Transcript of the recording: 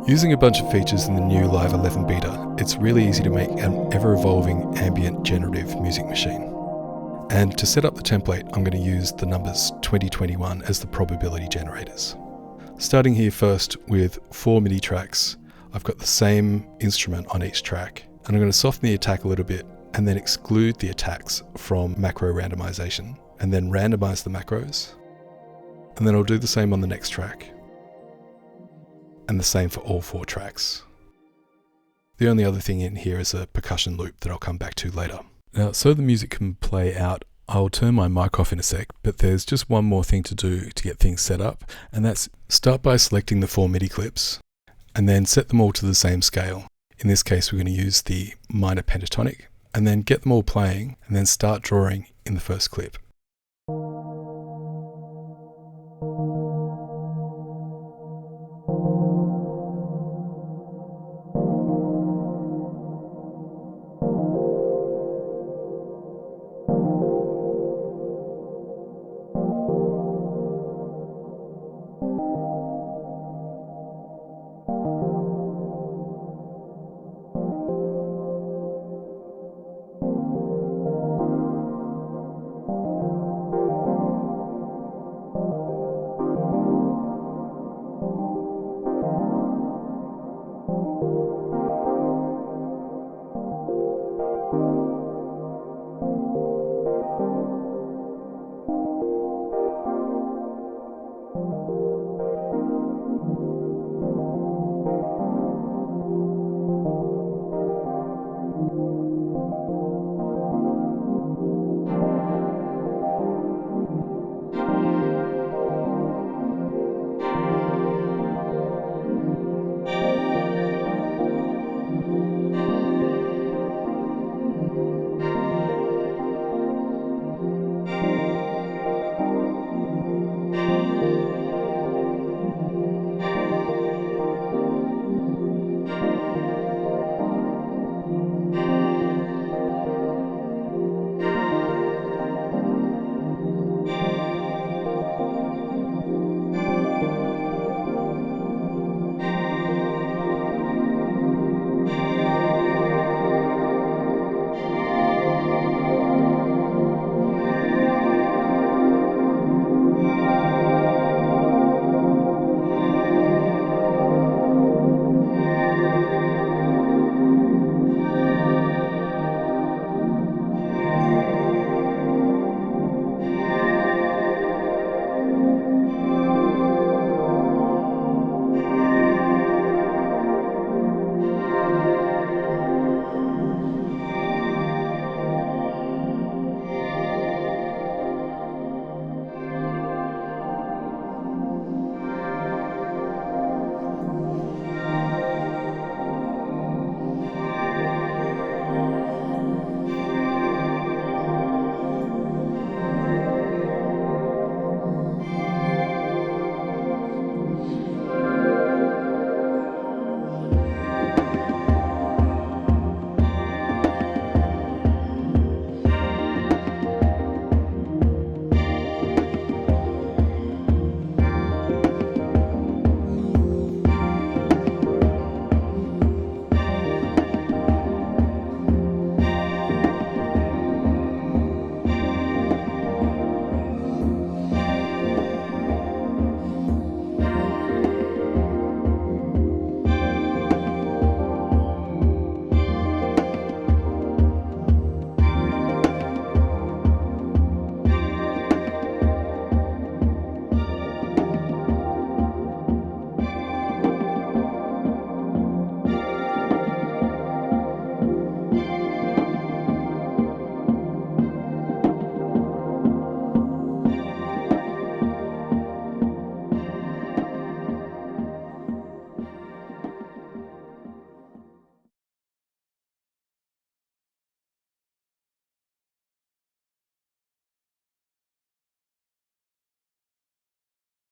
Using a bunch of features in the new Live 11 beta, it's really easy to make an ever-evolving ambient generative music machine. And to set up the template, I'm going to use the numbers 2021 as the probability generators. Starting here first with 4 MIDI tracks, I've got the same instrument on each track, and I'm going to soften the attack a little bit and then exclude the attacks from macro randomization, and then randomize the macros. And then I'll do the same on the next track. And the same for all 4 tracks. The only other thing in here is a percussion loop that I'll come back to later. Now, so the music can play out, I'll turn my mic off in a sec, but there's just one more thing to do to get things set up, and that's start by selecting the 4 MIDI clips, and then set them all to the same scale. In this case, we're going to use the minor pentatonic, and then get them all playing, and then start drawing in the first clip.